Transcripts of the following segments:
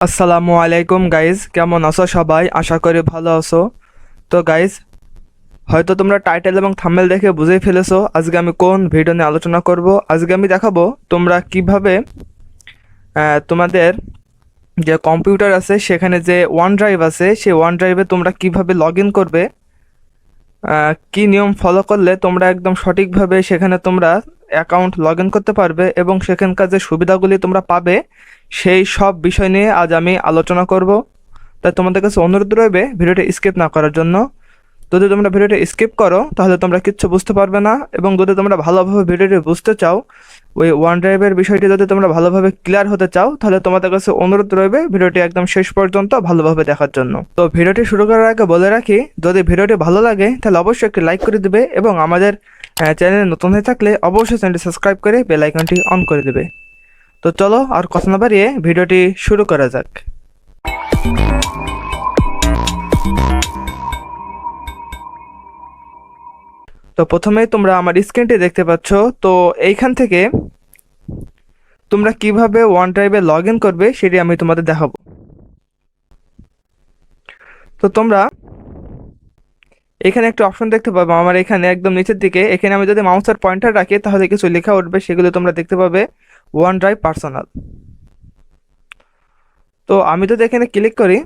আসসালামু আলাইকুম গাইজ, কেমন আছো সবাই? আশা করি ভালো আছো। তো গাইজ, হয়তো তোমরা টাইটেল এবং থাম্বনেল দেখে বুঝেই ফেলেছো আজকে আমি কোন ভিডিও নিয়ে আলোচনা করব। আজকে আমি দেখাবো তোমরা কিভাবে তোমাদের যে কম্পিউটার আছে সেখানে যে ওয়ান ড্রাইভ আছে সেই ওয়ান ড্রাইভে তোমরা কিভাবে লগ ইন করবে, কি নিয়ম ফলো করলে তোমরা একদম সঠিকভাবে সেখানে তোমরা অ্যাকাউন্ট লগ ইন করতে পারবে এবং সেখানকার যে সুবিধাগুলি তোমরা পাবে সেই সব বিষয় নিয়ে আজ আমি আলোচনা করব। তাই তোমাদের কাছে অনুরোধ রইবে ভিডিওটি স্কিপ না করার জন্য। যদি তোমরা ভিডিওটি স্কিপ করো তাহলে তোমরা কিচ্ছু বুঝতে পারবে না, এবং যদি তোমরা ভালোভাবে ভিডিওটি বুঝতে চাও, ওই ওয়ান ড্রাইভের বিষয়টি যদি তোমরা ভালোভাবে ক্লিয়ার হতে চাও, তাহলে তোমাদের কাছে অনুরোধ রইবে ভিডিওটি একদম শেষ পর্যন্ত ভালোভাবে দেখার জন্য। তো ভিডিওটি শুরু করার আগে বলে রাখি, যদি ভিডিওটি ভালো লাগে তাহলে অবশ্যই একটি লাইক করে দিবে এবং আমাদের চ্যানেলে নতুন হয়ে থাকলে অবশ্যই চ্যানেলটি সাবস্ক্রাইব করে বেল আইকনটি অন করে দেবে। তো চলো আর কথা না বাড়িয়ে ভিডিওটি শুরু করা যাক। তো প্রথমেই তোমরা আমার স্ক্রিনটি দেখতে পাচ্ছ। তো এইখান থেকে তোমরা কিভাবে ওয়ান ড্রাইভে লগ ইন করবে সেটি আমি তোমাদের দেখাবো। তো তোমরা এখানে একটা অপশন দেখতে পাবে আমার এখানে একদম নিচের দিকে। এখানে আমি যদি মাউসের পয়েন্টার রাখি তাহলে কিছু লেখা উঠবে, সেগুলো তোমরা দেখতে পাবে ওয়ান ড্রাইভ পার্সোনাল। তো আমি যদি এখানে ক্লিক করি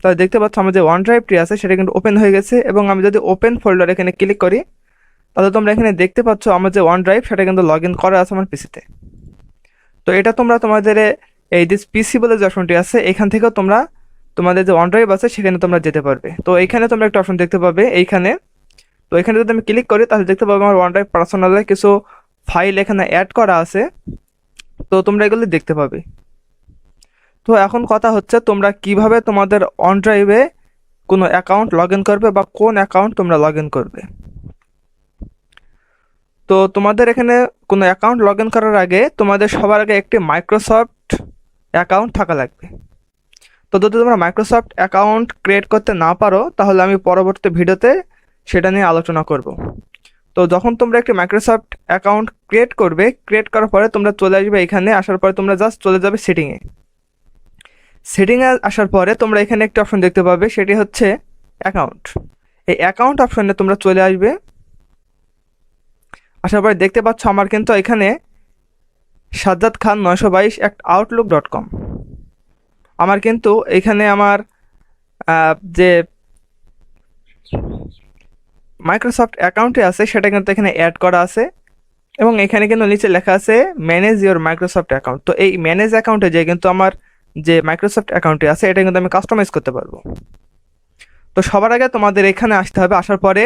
তাহলে দেখতে পাচ্ছ আমার যে ওয়ান ড্রাইভটি আছে সেটা কিন্তু ওপেন হয়ে গেছে, এবং আমি যদি ওপেন ফোল্ডার এখানে ক্লিক করি তাহলে তোমরা এখানে দেখতে পাচ্ছ আমার যে ওয়ান ড্রাইভ সেটা কিন্তু লগ ইন করা আছে আমার পিসিতে। তো এটা তোমরা তোমাদের এই দিস পিসি বলে যে অপশনটি আছে এখান থেকেও তোমরা তোমাদের যে ওয়ান ড্রাইভ আছে সেখানে তোমরা যেতে পারবে। তো এইখানে তোমরা একটা অপশন দেখতে পাবে এইখানে। তো এখানে যদি আমি ক্লিক করি তাহলে দেখতে পাবে আমার ওয়ান ড্রাইভ পার্সোনালে কিছু ফাইল এখানে অ্যাড করা আছে। তো তোমরা এগুলো দেখতে পাবে। তো এখন কথা হচ্ছে তোমরা কিভাবে তোমাদের অন ড্রাইভে কোনো অ্যাকাউন্ট লগ ইন করবে বা কোন অ্যাকাউন্ট তোমরা লগ ইন করবে। তো তোমাদের এখানে কোনো অ্যাকাউন্ট লগ ইন করার আগে তোমাদের সবার আগে একটি মাইক্রোসফট অ্যাকাউন্ট থাকা লাগবে। তো যদি তোমরা মাইক্রোসফট অ্যাকাউন্ট ক্রিয়েট করতে না পারো তাহলে আমি পরবর্তী ভিডিওতে সেটা নিয়ে আলোচনা করব। তো যখন তোমরা একটি মাইক্রোসফট অ্যাকাউন্ট ক্রিয়েট করবে, ক্রিয়েট করার পরে তোমরা চলে আসবে এখানে। আসার পরে তোমরা জাস্ট চলে যাবে সেটিংয়ে। সেটিংয়ে আসার পরে তোমরা এখানে একটা অপশন দেখতে পাবে, সেটি হচ্ছে অ্যাকাউন্ট। এই অ্যাকাউন্ট অপশনে তোমরা চলে আসবে। আসার পরে দেখতে পাচ্ছ আমার কিন্তু এখানে সাজ্জাদ খান 922@outlook.com আমার কিন্তু এখানে আমার যে মাইক্রোসফট অ্যাকাউন্টে আছে সেটা কিন্তু এখানে অ্যাড করা আছে, এবং এখানে কিন্তু নিচে লেখা আছে ম্যানেজ ইওর মাইক্রোসফট অ্যাকাউন্ট। তো এই ম্যানেজ অ্যাকাউন্টে যে কিন্তু আমার যে মাইক্রোসফট অ্যাকাউন্টে আছে এটা কিন্তু আমি কাস্টমাইজ করতে পারবো। তো সবার আগে তোমাদের এখানে আসতে হবে। আসার পরে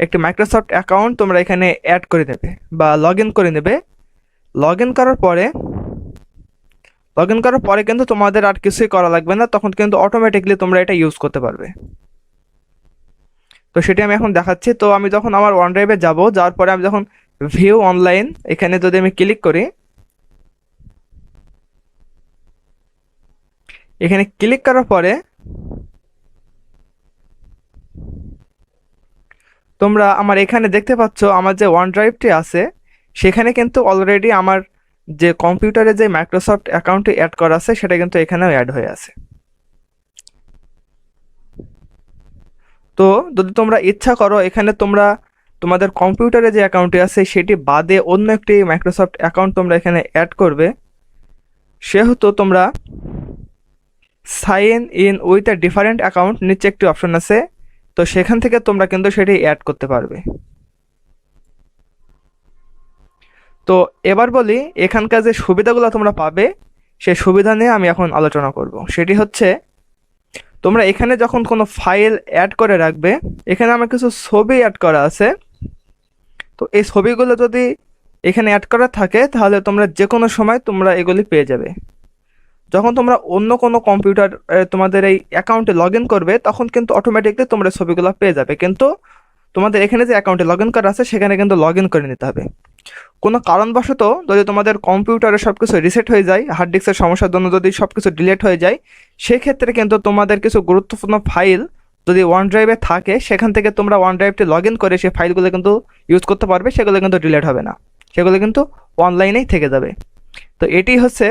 একটি মাইক্রোসফট অ্যাকাউন্ট তোমরা এখানে অ্যাড করে নেবে বা লগ ইন করে নেবে। লগ ইন করার পরে কিন্তু তোমাদের আর কিছুই করা লাগবে না, তখন কিন্তু অটোমেটিকলি তোমরা এটা ইউজ করতে পারবে। তো সেটি আমি এখন দেখাচ্ছি। তো আমি যখন আমার ওয়ান ড্রাইভে যাওয়ার পরে আমি যখন ভিউ অনলাইন এখানে যদি আমি ক্লিক করি, এখানে ক্লিক করার পরে তোমরা আমার এখানে দেখতে পাচ্ছ আমার যে ওয়ান ড্রাইভটি আছে সেখানে কিন্তু অলরেডি আমার যে কম্পিউটারে যে মাইক্রোসফট অ্যাকাউন্টটি অ্যাড করা আছে সেটা কিন্তু এখানেও অ্যাড হয়ে আছে। তো যদি তোমরা ইচ্ছা করো এখানে তোমরা তোমাদের কম্পিউটারে যে অ্যাকাউন্টটি আছে সেটি বাদে অন্য একটি মাইক্রোসফট অ্যাকাউন্ট তোমরা এখানে অ্যাড করবে, সেহেতু তোমরা sign in with a different account নিচে একটি অপশন আছে, তো সেখান থেকে তোমরা কিন্তু সেটি অ্যাড করতে পারবে। তো এবার বলি এখানকার যে সুবিধাগুলো তোমরা পাবে সেই সুবিধা নিয়ে আমি এখন আলোচনা করব। সেটি হচ্ছে তোমরা এখানে যখন কোনো ফাইল অ্যাড করে রাখবে, এখানে আমার কিছু ছবি অ্যাড করা আছে। তো এই ছবিগুলো যদি এখানে অ্যাড করা থাকে তাহলে তোমরা যে কোনো সময় তোমরা এগুলি পেয়ে যাবে। যখন তোমরা অন্য কোনো কম্পিউটার তোমাদের এই অ্যাকাউন্টে লগ ইন করবে তখন কিন্তু অটোমেটিকলি তোমরা ছবিগুলো পেয়ে যাবে, কিন্তু তোমাদের এখানে যে অ্যাকাউন্টে লগ ইন করা আছে সেখানে কিন্তু লগ ইন করে নিতে হবে। কোনো কারণবশত যদি তোমাদের কম্পিউটারে সব কিছু রিসেট হয়ে যায়, হার্ড ডিস্কের সমস্যার জন্য যদি সব কিছু ডিলিট হয়ে যায়, সেক্ষেত্রে কিন্তু তোমাদের কিছু গুরুত্বপূর্ণ ফাইল যদি ওয়ান ড্রাইভে থাকে সেখান থেকে তোমরা ওয়ান ড্রাইভটি লগ ইন করে সেই ফাইলগুলো কিন্তু ইউজ করতে পারবে, সেগুলো কিন্তু ডিলিট হবে না, সেগুলো কিন্তু অনলাইনেই থেকে যাবে। তো এটি হচ্ছে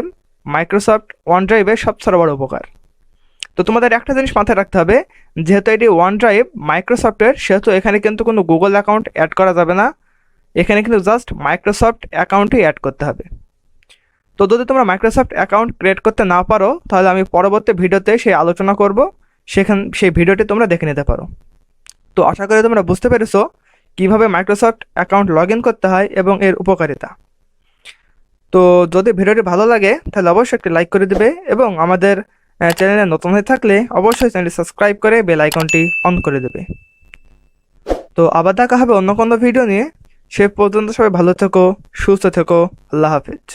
মাইক্রোসফট ওয়ান ড্রাইভের সবচেয়ে বড় উপকার। তো তোমাদের একটা জিনিস মাথায় রাখতে হবে, যেহেতু এটি ওয়ান ড্রাইভ মাইক্রোসফটের, সেহেতু এখানে কিন্তু কোনো গুগল অ্যাকাউন্ট অ্যাড করা যাবে না। এখানে কিন্তু জাস্ট মাইক্রোসফট অ্যাকাউন্টই অ্যাড করতে হবে। তো যদি তোমরা মাইক্রোসফট অ্যাকাউন্ট ক্রিয়েট করতে না পারো, তাহলে আমি পরবর্তী ভিডিওতে সেই আলোচনা করব, সেই ভিডিওটি তোমরা দেখে নিতে পারো। তো আশা করি তোমরা বুঝতে পেরেছো কীভাবে মাইক্রোসফট অ্যাকাউন্ট লগ ইন করতে হয় এবং এর উপকারিতা। তো যদি ভিডিওটি ভালো লাগে তাহলে অবশ্যই একটি লাইক করে দেবে, এবং আমাদের চ্যানেলে নতুন হয়ে থাকলে অবশ্যই চ্যানেলটি সাবস্ক্রাইব করে বেল আইকনটি অন করে দেবে। তো আবার দেখা হবে অন্য কোনো ভিডিও নিয়ে। সে পর্যন্ত সবাই ভালো থেকো, সুস্থ থেকো। আল্লাহ হাফেজ।